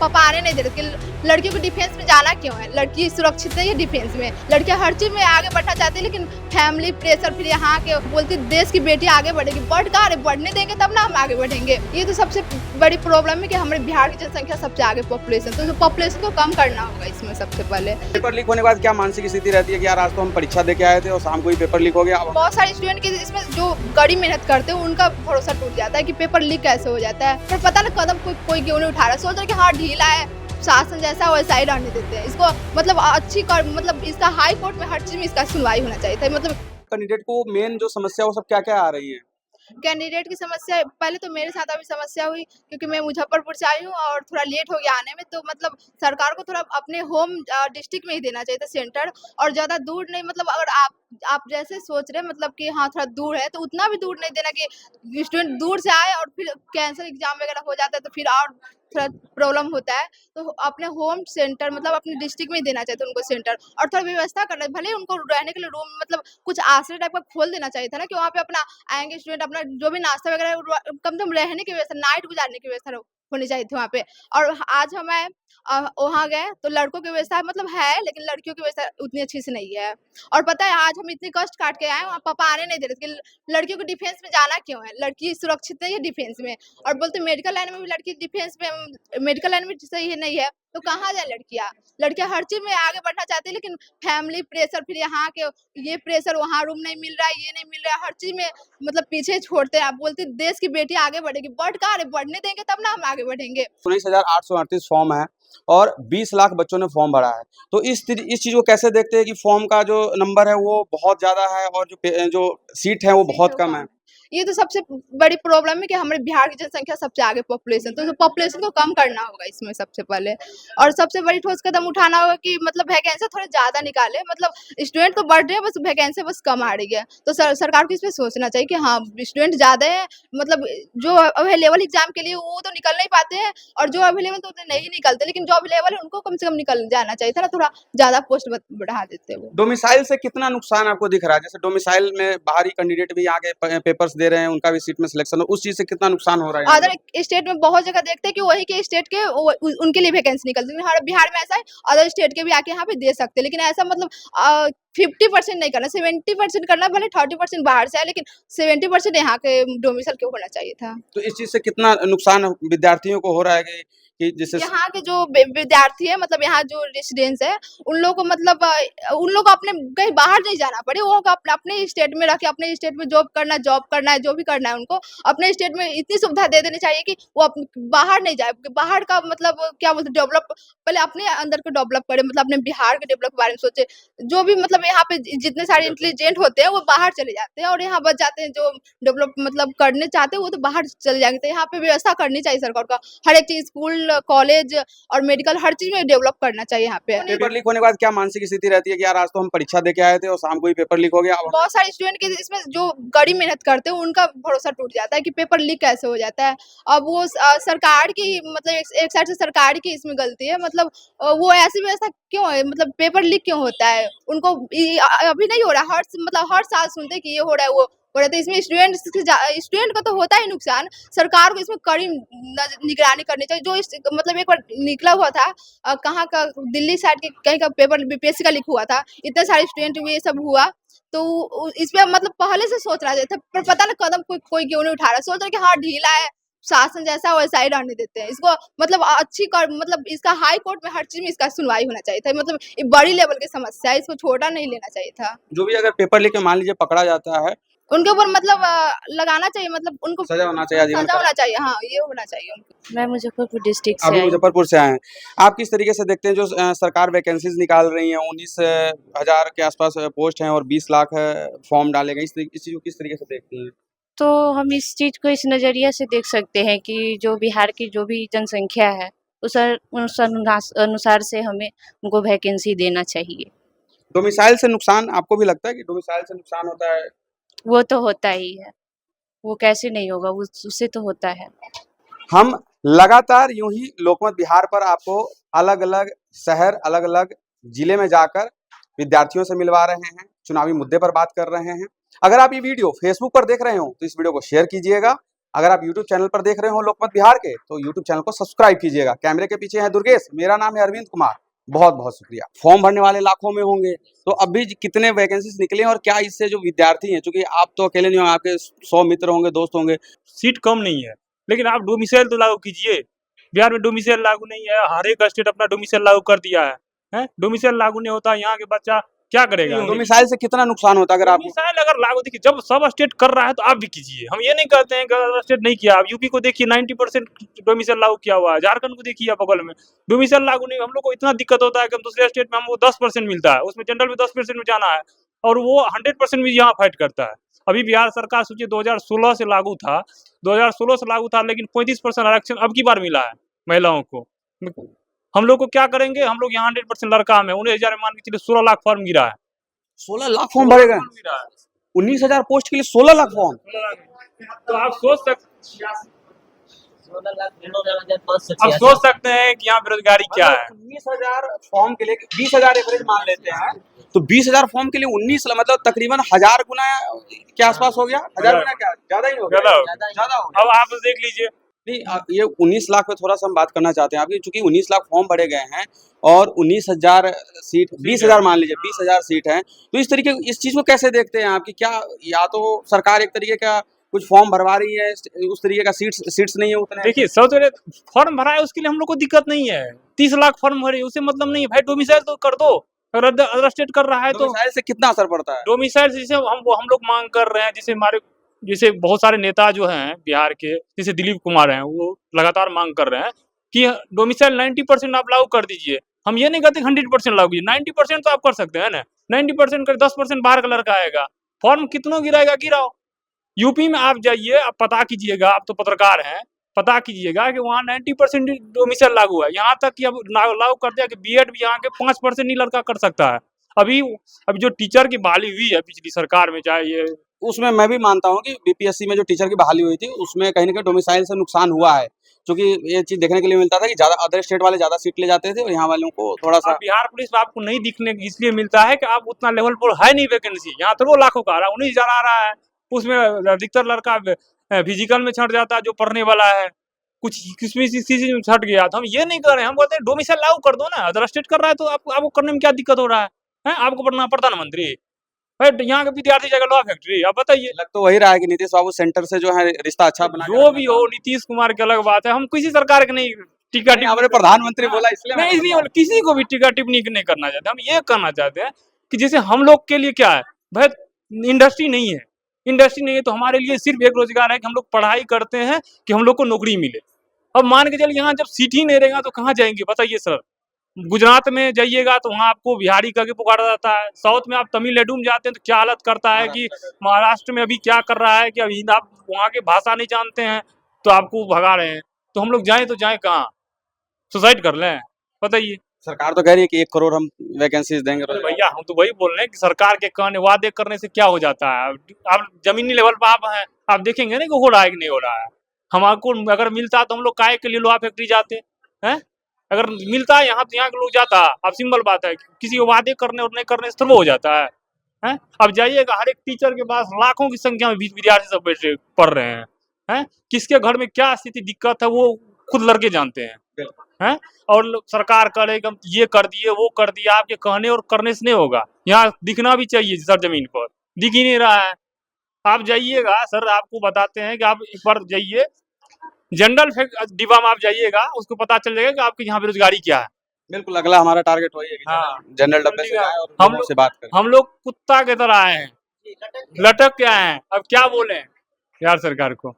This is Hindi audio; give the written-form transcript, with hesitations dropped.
पापा आने नहीं दे रहे कि लड़कियों को डिफेंस में जाना क्यों है, लड़की सुरक्षित नहीं है डिफेंस में, लड़कियां हर चीज में आगे बढ़ना चाहती है, लेकिन फैमिली प्रेशर फिर यहाँ के बोलती देश की बेटी आगे बढ़ेगी, बढ़ कहाँ रहे, बढ़ने देंगे तब ना हम आगे बढ़ेंगे। ये तो सबसे बड़ी प्रॉब्लम है कि हमारे बिहार की जनसंख्या सबसे आगे पॉपुलेशन, तो पॉपुलेशन को कम करना होगा इसमें सबसे पहले। पेपर लीक होने के बाद क्या मानसिक स्थिति रहती है कि यार आज तो हम परीक्षा दे के आए थे और शाम को ही पेपर लीक हो गया। बहुत सारे स्टूडेंट के इसमें जो कड़ी मेहनत करते हैं उनका भरोसा टूट जाता है कि पेपर लीक कैसे हो जाता है, पर पता ना कदम कोई क्यों नहीं उठा रहा, सोच रहे कि हाँ ढीला है, शासन जैसा वैसा ही रहने देते हैं इसको, मतलब मतलब इसका हाई कोर्ट में हर चीज में इसका सुनवाई होना चाहिए था। मतलब कैंडिडेट को मेन जो समस्या वो सब क्या क्या आ रही है? कैंडिडेट की समस्या पहले तो मेरे साथ अभी समस्या हुई क्योंकि मैं मुजफ्फरपुर से आई हूँ और थोड़ा लेट हो गया आने में, तो मतलब सरकार को थोड़ा अपने होम डिस्ट्रिक्ट में ही देना चाहिए था सेंटर, और ज्यादा दूर नहीं, मतलब अगर आप जैसे सोच रहे हैं मतलब कि हाँ थोड़ा दूर है तो उतना भी दूर नहीं देना कि स्टूडेंट दूर से आए और फिर कैंसर एग्जाम वगैरह हो जाता है तो फिर और थोड़ा प्रॉब्लम होता है, तो अपने होम सेंटर मतलब अपने डिस्ट्रिक्ट में ही देना चाहिए था उनको सेंटर, और थोड़ा व्यवस्था करना, भले उनको रहने के लिए रूम मतलब कुछ आश्रय टाइप का खोल देना चाहिए था ना, कि वहाँ पे अपना आएंगे स्टूडेंट अपना जो भी नाश्ता वगैरह कम से कम रहने की व्यवस्था, नाइट गुजारने की व्यवस्था होनी चाहिए थी वहाँ पे। और आज हमें वहाँ गए तो लड़कों की व्यवस्था मतलब है, लेकिन लड़कियों की व्यवस्था उतनी अच्छी से नहीं है। और पता है आज हम इतने कष्ट काट के आए, वहाँ पापा आने नहीं दे रहे कि लड़कियों को डिफेंस में जाना क्यों है, लड़की सुरक्षित नहीं है डिफेंस में, और बोलते मेडिकल लाइन में भी लड़की डिफेंस में, मेडिकल लाइन में सही है नहीं है तो कहाँ जाए लड़कियां हर चीज में आगे बढ़ना चाहती है, लेकिन फैमिली प्रेशर फिर यहाँ के ये प्रेशर, वहाँ रूम नहीं मिल रहा है, ये नहीं मिल रहा है, हर चीज में मतलब पीछे छोड़ते हैं। आप बोलते देश की बेटी आगे बढ़ेगी, बढ़ कहाँ रहे, बढ़ने देंगे तब ना हम आगे बढ़ेंगे। 19,838 फॉर्म है और 20 लाख बच्चों ने फॉर्म भरा है, तो इस चीज को कैसे देखते हैं कि फॉर्म का जो नंबर है वो बहुत ज्यादा है और जो सीट है वो बहुत कम है? ये तो सबसे बड़ी प्रॉब्लम है कि हमारे बिहार की जनसंख्या सबसे आगे पॉपुलेशन, तो पॉपुलेशन को कम करना होगा इसमें सबसे पहले, और सबसे बड़ी ठोस कदम उठाना होगा कि मतलब वैकेंसी थोड़ा ज्यादा निकाले, मतलब स्टूडेंट तो बढ़ रहे हैं बस वैकेंसी बस कम आ रही है, तो सरकार को इस पे सोचना चाहिए कि हाँ स्टूडेंट ज्यादा है, मतलब जो अवेलेबल एग्जाम के लिए वो तो निकल नहीं पाते हैं, और जो अवेलेबल तो नहीं निकलते, लेकिन जो अवेलेबल है उनको कम से कम निकल जाना चाहिए था ना, थोड़ा ज्यादा पोस्ट बढ़ा देते वो। डोमिसाइल से कितना नुकसान आपको दिख रहा है? जैसे डोमिसाइल में बाहरी कैंडिडेट भी आगे पेपर्स दे रहे हैं, उनका भी सीट में सिलेक्शन हो, उस चीज से कितना नुकसान हो रहा है? अदर स्टेट में बहुत जगह देखते हैं कि वही के स्टेट के उनके लिए वैकेंसी निकलती है, हमारे बिहार में ऐसा है अदर स्टेट के भी आके यहाँ पे दे सकते हैं, लेकिन ऐसा मतलब 50% नहीं करना, 70% करना, भले 30% बाहर से है, लेकिन 70% यहाँ के डोमिसाइल के होना चाहिए था। तो इस चीज से कितना नुकसान विद्यार्थियों को हो रहा है कि जैसे यहाँ के जो विद्यार्थी है मतलब यहाँ जो रेसिडेंस है उन लोगों को मतलब उन लोग को अपने कहीं बाहर नहीं जाना पड़े, वो अपने स्टेट में रख के अपने स्टेट में जॉब करना है, जो भी करना है उनको अपने स्टेट में इतनी सुविधा दे देनी चाहिए कि वो बाहर नहीं जाए, बाहर का मतलब क्या बोलते डेवलप, पहले अपने अंदर को डेवलप करे, मतलब अपने बिहार के डेवलप के बारे में सोचे, जो भी मतलब यहाँ पे जितने सारे इंटेलिजेंट होते हैं वो बाहर चले जाते हैं और यहाँ बच जाते हैं, जो डेवलप मतलब करने चाहते हैं वो तो बाहर चले जाएंगे, तो यहाँ पे व्यवस्था करनी चाहिए सरकार का, हर एक चीज स्कूल कॉलेज और मेडिकल हर चीज में डेवलप करना चाहिए यहाँ पे। पेपर लीक होने के बाद क्या मानसिक स्थिति रहती है कि यार आज तो हम परीक्षा दे के आए थे और शाम को ही पेपर लीक हो गया? बहुत सारे स्टूडेंट के इसमें जो कड़ी मेहनत करते हैं उनका भरोसा टूट जाता है कि पेपर लीक कैसे हो जाता है। अब वो सरकार की मतलब एक साइड से सरकार की इसमें गलती है, मतलब वो ऐसी व्यवस्था क्यों है, मतलब पेपर लीक क्यों होता है, उनको अभी नहीं हो रहा, हर साल सुनते कि ये हो रहा है वो हो रहा है, तो इसमें स्टूडेंट को तो होता ही नुकसान, सरकार को इसमें कड़ी निगरानी करनी चाहिए। जो मतलब एक बार निकला हुआ था कहाँ का, दिल्ली साइड के कहीं का पेपर बीपीएससी का लीक हुआ था, इतने सारे स्टूडेंट ये सब हुआ, तो इस पे मतलब पहले से सोचना चाहिए था, पर पता ना कदम कोई क्यों नहीं उठा रहा, सोच रहे कि हाँ ढीला है, शासन जैसा वैसा ही रहने देते हैं इसको, मतलब मतलब इसका हाई कोर्ट में हर चीज में इसका सुनवाई होना चाहिए था, मतलब ये बड़ी लेवल की समस्या है, इसको छोटा नहीं लेना चाहिए था। जो भी अगर पेपर लीक में मान लीजिए पकड़ा जाता है उनके ऊपर मतलब लगाना चाहिए, मतलब उनको सजा होना चाहिए, आजीवन सजा होना चाहिए, हाँ ये होना चाहिए उनको। मैं मुजफ्फरपुर डिस्ट्रिक्ट से अभी आई हूँ। मुजफ्फरपुर से आए हैं, आप किस तरीके से देखते हैं जो सरकार वैकेंसीज निकाल रही है, 19,000 के आसपास पोस्ट हैं और 20 लाख फॉर्म डाले गए, इस चीज को किस तरीके से देखती हैं? तो हम इस चीज़ को इस नज़रिए से देख सकते हैं कि जो बिहार की जो भी जनसंख्या है उस अनुसार से हमें उनको वैकेंसी देना चाहिए। डोमिसाइल से नुकसान आपको भी लगता है कि डोमिसाइल से नुकसान होता है? वो तो होता ही है, वो कैसे नहीं होगा, उससे तो होता है। हम लगातार यूं ही लोकमत बिहार पर आपको अलग अलग शहर, अलग अलग जिले में जाकर विद्यार्थियों से मिलवा रहे हैं, चुनावी मुद्दे पर बात कर रहे हैं। अगर आप ये वीडियो फेसबुक पर देख रहे हो तो इस वीडियो को शेयर कीजिएगा, अगर आप यूट्यूब चैनल पर देख रहे हो लोकमत बिहार के, तो यूट्यूब चैनल को सब्सक्राइब कीजिएगा। कैमरे के पीछे है दुर्गेश, मेरा नाम है अरविंद कुमार। बहुत बहुत शुक्रिया। फॉर्म भरने वाले लाखों में होंगे, तो अभी कितने वैकेंसीज निकले और क्या इससे जो विद्यार्थी हैं, चूंकि आप तो अकेले नहीं हो, आपके 100 मित्र होंगे, दोस्त होंगे। सीट कम नहीं है, लेकिन आप डोमिसाइल तो लागू कीजिए। बिहार में डोमिसाइल लागू नहीं है, हर एक स्टेट अपना डोमिसाइल लागू कर दिया है। डोमिसाइल लागू नहीं होता, यहाँ के बच्चा क्या करेगा? डोमिसाइल से कितना नुकसान होता है अगर आप डोमिसाइल अगर लागू, देखिए जब सब स्टेट कर रहा है तो आप भी कीजिए। हम ये नहीं कहते हैं कि अगर स्टेट नहीं किया। आप यूपी को देखिए 90% डोमिसाइल लागू किया हुआ है। झारखंड को देखिए बगल में डोमिसाइल लागू नहीं। हम लोग को इतना दिक्कत होता है कि हम दूसरे स्टेट में हमको 10% मिलता है, उसमें जनरल में 10% में जाना है, और वो 100% भी यहाँ फाइट करता है। अभी बिहार सरकार सोचिए 2016 से लागू था, 2016 से लागू था, लेकिन 35% आरक्षण अब की बार मिला है महिलाओं को। हम लोग को क्या करेंगे? हम लोग यहाँ 100% लड़का में 19,000 मान के चलिए 16 लाख फॉर्म गिरा है। 16 लाख फॉर्म भरे गए। 19,000 पोस्ट के लिए 16 लाख फॉर्म। तो आप सोच सकते हैं कि यहाँ बेरोजगारी क्या है। 19,000 फॉर्म के लिए 20,000 एवरेज मान लेते हैं, तो 20,000 फॉर्म के लिए 19 मतलब तकरीबन 1000 गुना के आसपास हो गया। 1000 गुना क्या, ज्यादा ही हो गया, ज्यादा हो गया। अब आप देख लीजिए, नहीं, ये 19 लाख पे थोड़ा सा हम बात करना चाहते हैं आपकी, चूंकि 19 लाख फॉर्म भरे गए हैं और 19,000 सीट, 20,000 मान लीजिए, 20,000 सीट है, तो इस तरीके इस चीज को कैसे देखते हैं आपकी? क्या या तो सरकार एक तरीके का कुछ फॉर्म भरवा रही है, उस तरीके का सीट्स नहीं है उतने? देखिए सबसे पहले फॉर्म भरा है, उसके लिए हम लोग को दिक्कत नहीं है। 30 लाख फॉर्म भरे, उसे मतलब नहीं है भाई। डोमिसाइल तो कर दो, अगर अदर स्टेट कर रहा है तो डोमिसाइल से कितना असर पड़ता है? डोमिसाइल से जैसे हम लोग मांग कर रहे हैं, जैसे बहुत सारे नेता जो हैं बिहार के, जैसे दिलीप कुमार हैं, वो लगातार मांग कर रहे हैं कि डोमिसाइल 90% आप लागू कर दीजिए। हम ये नहीं कहते 100% लागू कीजिए, 90% तो आप कर सकते हैं ना। 90% कर, 10% बाहर का लड़का आएगा, फॉर्म कितनों गिराएगा, गिराओ। यूपी में आप जाइए, आप पता कीजिएगा, आप तो पत्रकार हैं, पता कीजिएगा कि वहाँ 90% डोमिसाइल लागू है। यहाँ तक कि अब लागू कर दिया कि बीएड भी यहाँ के 5% ही लड़का कर सकता है। अभी जो टीचर की बहाली हुई है पिछली सरकार में, चाहे ये, उसमें मैं भी मानता हूँ कि बीपीएससी में जो टीचर की बहाली हुई थी, उसमें कहीं ना कहीं डोमिसाइल से नुकसान हुआ है, क्योंकि ये चीज देखने के लिए मिलता था कि ज्यादा अदर स्टेट वाले ज्यादा सीट ले जाते थे और यहाँ वालों को थोड़ा सा। बिहार पुलिस में आपको नहीं दिखने इसलिए मिलता है कि आप उतना लेवल पर है नहीं वैकेंसी। यहाँ तो वो लाखों का आ रहा है, 19,000 आ रहा है, उसमें अधिकतर लड़का फिजिकल में छट जाता है जो पढ़ने वाला है, कुछ किसी चीज में छट गया। तो हम ये नहीं कर रहे हैं, हम बोलते हैं डोमिसाइल लागू कर दो ना। अदर स्टेट कर रहा है तो आपको करने में क्या दिक्कत हो रहा है? आपको पढ़ना प्रधानमंत्री भाई, यहाँ के विद्यार्थी जगह लॉ फैक्ट्री। आप बताइए। लग तो वही रहा है कि नीतीश बाबू सेंटर से जो है रिश्ता अच्छा बना, जो भी हो, नीतीश कुमार की अलग बात है, हम किसी सरकार के नहीं टीका टिप्पणी, हमने प्रधानमंत्री बोला इसलिए नहीं, इसलिए किसी को भी टीका टिप्पणी नहीं करना चाहते। हम ये करना चाहते हैं कि जैसे हम लोग के लिए क्या है भाई, इंडस्ट्री नहीं है, इंडस्ट्री नहीं है तो हमारे लिए सिर्फ एक रोजगार है कि हम लोग पढ़ाई करते हैं कि हम लोग को नौकरी मिले। अब मान के चलिए यहाँ जब सीट ही नहीं रहेगा तो कहाँ जाएंगे बताइए सर? गुजरात में जाइएगा तो वहाँ आपको बिहारी करके पुकारा जाता है। साउथ में आप तमिलनाडु में जाते हैं तो क्या हालत करता है कि महाराष्ट्र में अभी क्या कर रहा है कि अभी आप वहाँ के भाषा नहीं जानते हैं तो आपको भगा रहे हैं। तो हम लोग जाएं तो जाएं कहाँ? सुसाइड कर लें? बताइए। सरकार तो कह रही है कि 1 करोड़ हम वैकेंसीज देंगे। भैया हम तो वही बोल रहे हैं कि सरकार के कहने वादे करने से क्या हो जाता है? आप जमीनी लेवल पर आप हैं, आप देखेंगे ना कि हो रहा है कि नहीं हो रहा है। हमको अगर मिलता तो हम लोग काहे के लिए लोहा फैक्ट्री जाते हैं? अगर मिलता है यहाँ तो यहाँ के लोग जाता। अब सिंपल बात है, किसी को वादे करने और नहीं करने से वो हो जाता है। अब जाइएगा हर एक टीचर के पास लाखों की संख्या में विद्यार्थी सब बैठे पढ़ रहे हैं। किसके घर में क्या स्थिति दिक्कत है वो खुद लड़के जानते हैं। और सरकार करेगा ये कर दिए वो कर दिया, आपके कहने और करने से नहीं होगा। यहाँ दिखना भी चाहिए सर, जमीन पर दिख ही नहीं रहा है। आप जाइएगा सर, आपको बताते हैं कि आप एक बार जाइए जनरल डिब्बा में, आप जाइएगा उसको पता चल जाएगा कि आपके यहाँ बेरोजगारी क्या है। बिल्कुल, अगला हमारा टारगेट वही है कि जनरल डब्बे से जाए और लोगों से बात करें। हम लोग कुत्ता की तरह आए हैं, लटक के आए हैं। अब क्या बोले यार सरकार को?